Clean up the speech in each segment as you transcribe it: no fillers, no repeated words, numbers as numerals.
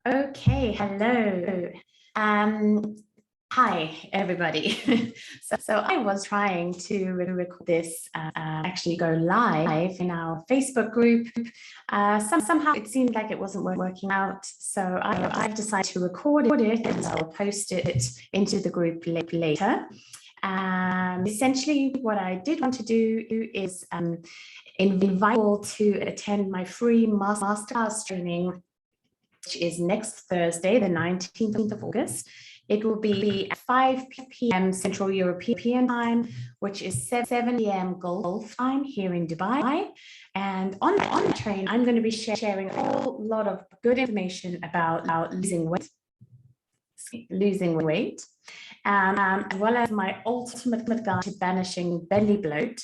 Okay, hello. Um, Hi, everybody. So I was trying to record this, actually go live in our Facebook group. Somehow it seemed like it wasn't working out. So I've decided to record it and I'll post it into the group later. Essentially, what I did want to do is invite you all to attend my free masterclass training, which is next Thursday, the 19th of August. It will be at 5 p.m. Central European time, which is 7 p.m. Gulf time here in Dubai. And on the train, I'm going to be sharing a whole lot of good information about losing weight, as well as my ultimate guide to banishing belly bloat,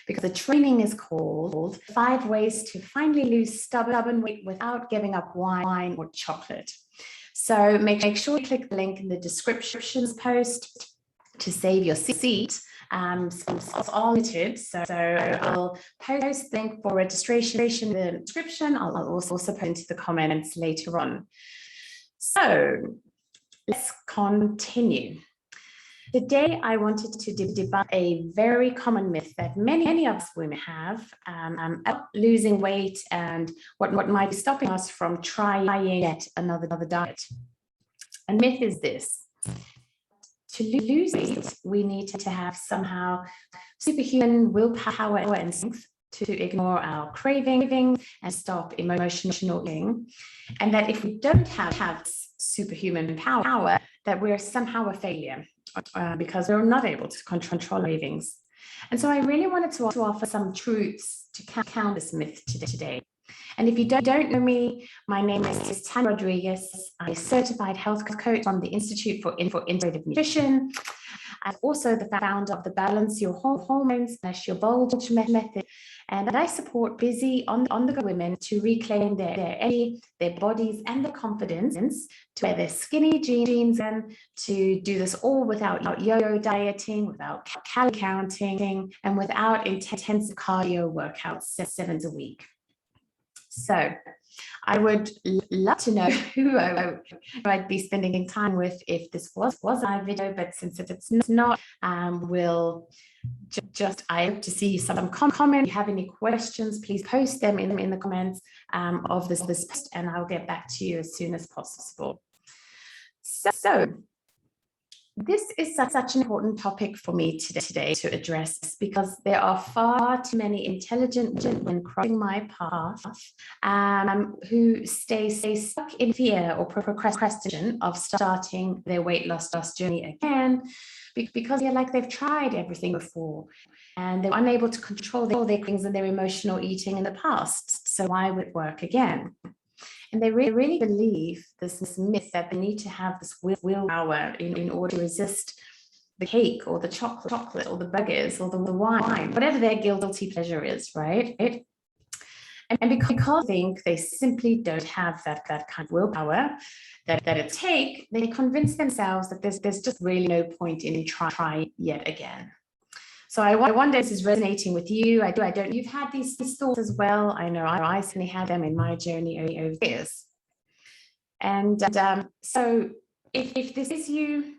because the training is called 5 Ways to Finally Lose Stubborn Weight Without Giving Up Wine or Chocolate. So make sure you click the link in the descriptions post to save your seat. Spots are limited, so I'll post the link for registration in the description. I'll also put into the comments later on. So let's continue. Today, I wanted to debunk a very common myth that many of us women have about losing weight and what might be stopping us from trying yet another diet. And myth is this: to lose weight, we need to have somehow superhuman willpower and strength to ignore our cravings and stop emotional eating, and that if we don't have superhuman power, that we're somehow a failure. Because we're not able to control cravings. And so I really wanted to offer some truths to counter this myth today. And if you don't know me, my name is Tanya Rodriguez. I'm a certified health coach from the Institute for Integrative Nutrition. I'm also the founder of the Balance Your Hormones / Your Bulge method. And I support busy on the go women to reclaim their energy, their bodies, and their confidence to wear their skinny jeans, and to do this all without yo-yo dieting, without calorie counting, and without intensive cardio workouts 7 days a week. So I would love to know who I'd be spending time with if this was a video, but since it's not, we'll I hope to see some comments. If you have any questions, please post them in the comments of this post, and I'll get back to you as soon as possible. So this is such an important topic for me today to address, because there are far too many intelligent women crossing my path who stay stuck in fear or procrastination of starting their weight loss journey again, because they're like they've tried everything before and they're unable to control their cravings and their emotional eating in the past. So why would it work again? And they really believe this myth that they need to have this willpower in order to resist the cake or the chocolate or the burgers or the wine, whatever their guilty pleasure is, right? And because they think they simply don't have that kind of willpower that it takes, they convince themselves that there's just really no point in trying yet again. So I wonder if this is resonating with you. I don't. You've had these thoughts as well. I know I certainly had them in my journey over the years. And so if this is you,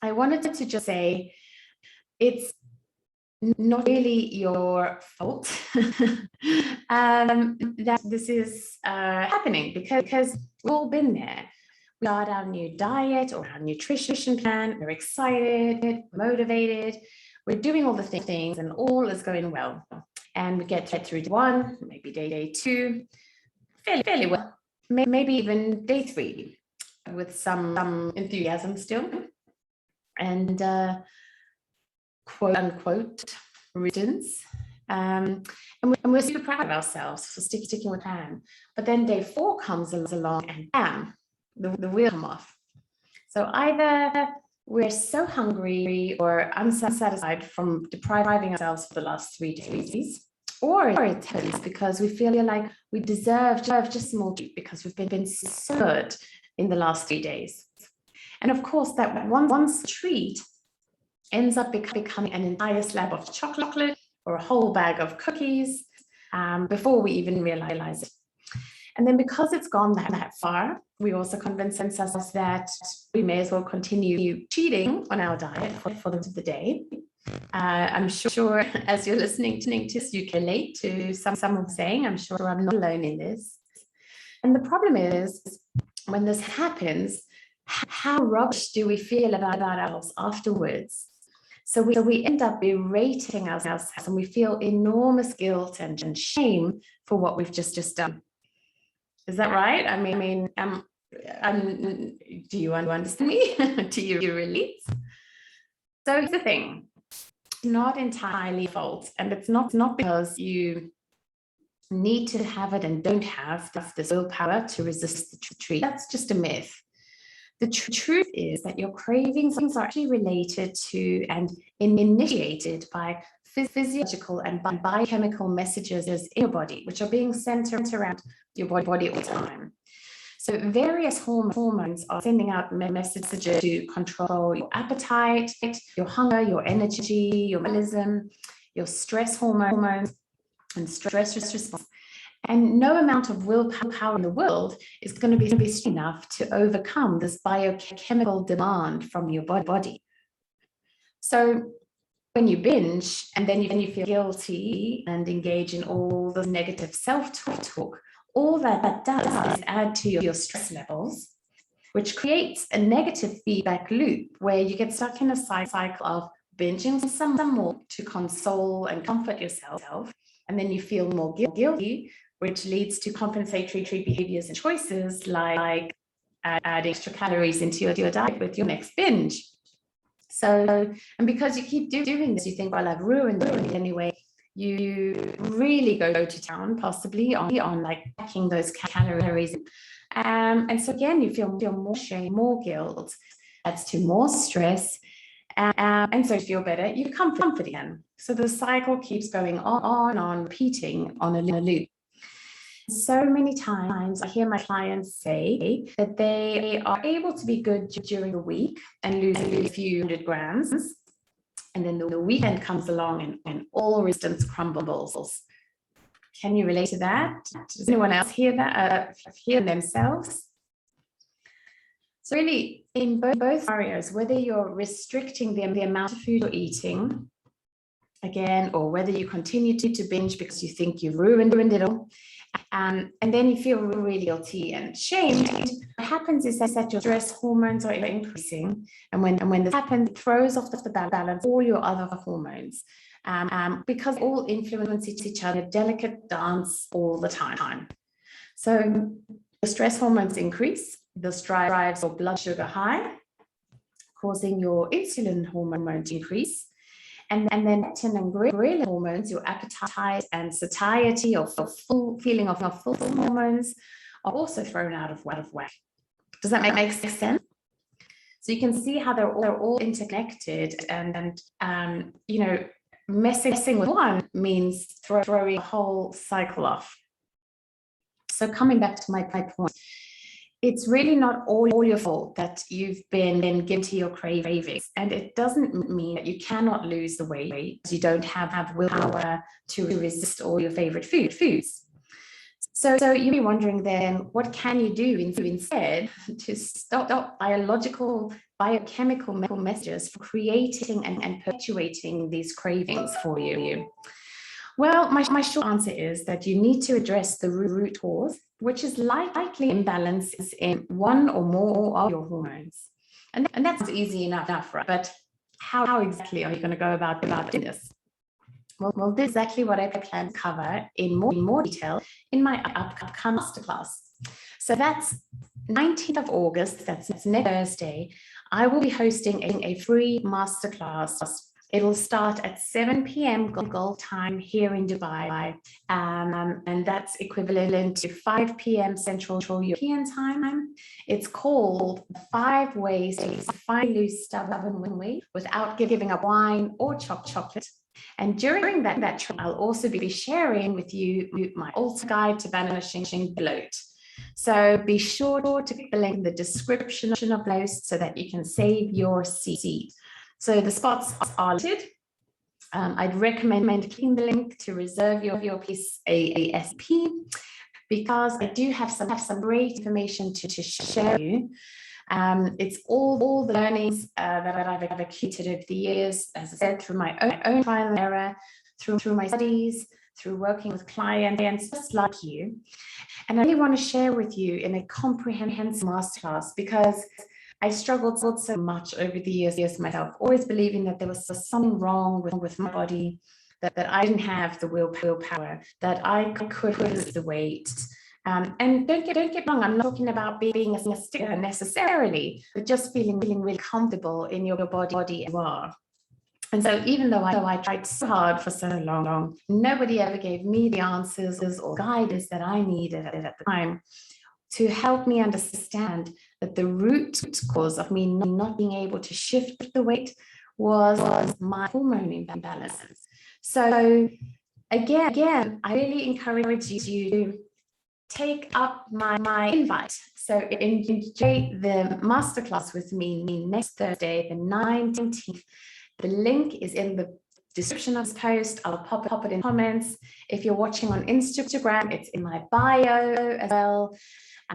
I wanted to just say it's not really your fault that this is happening, because we've all been there. We start our new diet or our nutrition plan. We're excited, motivated. We're doing all the things and all is going well. And we get through day 1, maybe day 2, fairly well, maybe even day 3 with some enthusiasm still. And quote unquote resistance. And we're super proud of ourselves for sticking with plan. But then day 4 comes along and bam, the wheel comes off. So either we're so hungry or unsatisfied from depriving ourselves for the last 3 days, or it happens because we feel like we deserve just more treat because we've been so good in the last 3 days. And of course, that one treat ends up becoming an entire slab of chocolate or a whole bag of cookies before we even realize it. And then because it's gone that far, we also convince ourselves that we may as well continue cheating on our diet for the day. I'm sure as you're listening to this, you can relate to someone saying, I'm sure I'm not alone in this. And the problem is, when this happens, how rubbish do we feel about ourselves afterwards? So we end up berating ourselves, and we feel enormous guilt and shame for what we've just done. Is that right? I mean, do you understand me? Do you relate? So here's the thing. It's not entirely fault, and it's not because you need to have it and don't have this willpower to resist the treat. That's just a myth. The truth is that your cravings are actually related to and initiated by physiological and biochemical messages in your body, which are being sent around your body all the time. So various hormones are sending out messages to control your appetite, your hunger, your energy, your metabolism, your stress hormones, and stress response. And no amount of willpower in the world is going to be enough to overcome this biochemical demand from your body. So when you binge and then you feel guilty and engage in all the negative self-talk, all that does is add to your stress levels, which creates a negative feedback loop where you get stuck in a cycle of binging some more to console and comfort yourself. And then you feel more guilty, which leads to compensatory behaviors and choices like adding extra calories into your diet with your next binge. So, and because you keep doing this, you think, well, I've ruined it anyway. You really go to town, possibly on like packing those calories. And so again, you feel more shame, more guilt, adds to more stress. And so to feel better, you become comfort again. So the cycle keeps going on, repeating on a loop. So many times I hear my clients say that they are able to be good during the week and lose a few hundred grams. And then the weekend comes along and all resistance crumbles. Can you relate to that? Does anyone else hear that? Hear themselves? So really, in both scenarios, whether you're restricting the amount of food you're eating, again, or whether you continue to binge because you think you've ruined it all, and then you feel really guilty and shamed, what happens is that your stress hormones are increasing, and when this happens, it throws off the balance all your other hormones, because all influence each other, delicate dance all the time. So the stress hormones increase. This drives your blood sugar high, causing your insulin hormone to increase. And then leptin and ghrelin hormones, your appetite and satiety or full feeling of full hormones, are also thrown out of whack. Does that make sense? So you can see how they're all interconnected, and you know, messing with one means throwing the whole cycle off. So coming back to my point, it's really not all your fault that you've been given to your cravings. And it doesn't mean that you cannot lose the weight. You don't have willpower to resist all your favorite foods. So you'll be wondering then, what can you do instead to stop biochemical messages for creating and perpetuating these cravings for you? Well, my short answer is that you need to address the root cause, which is likely imbalances in one or more of your hormones. And that's easy enough, right? But how exactly are you going to go about doing this? Well, this is exactly what I plan to cover in more detail in my upcoming masterclass. So that's 19th of August, that's next Thursday. I will be hosting a free masterclass. It'll start at 7 p.m. Gulf time here in Dubai, and that's equivalent to 5 p.m. Central European time. It's called 5 Ways to Finally Lose Stubborn Weight Without Giving Up Wine or Chocolate. And during that trip, I'll also be sharing with you my ultimate guide to banishing bloat. So be sure to click the link in the description of the post so that you can save your seat. So the spots are limited. I'd recommend clicking the link to reserve your piece ASAP. because I do have some great information to share with you. It's all the learnings that I've accumulated over the years, as I said, through my own trial and error, through my studies, through working with clients just like you. And I really want to share with you in a comprehensive masterclass, because I struggled so much over the years myself, always believing that there was something wrong with my body, that I didn't have the willpower, that I could lose the weight. And don't get wrong, I'm not talking about being a sticker necessarily, but just feeling really comfortable in your body as you are. And so even though I tried so hard for so long, nobody ever gave me the answers or guidance that I needed at the time to help me understand that the root cause of me not being able to shift the weight was my hormone imbalance. So again, I really encourage you to take up my invite. So enjoy the masterclass with me next Thursday, the 19th. The link is in the description of this post. I'll pop it in comments. If you're watching on Instagram, it's in my bio as well.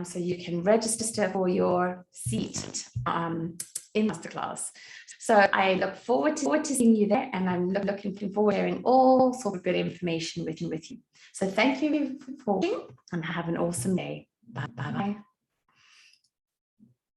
So you can register for your seat in masterclass. So I look forward to seeing you there, and I'm looking forward to sharing all sorts of good information with you. So thank you for watching, and have an awesome day. Bye-bye.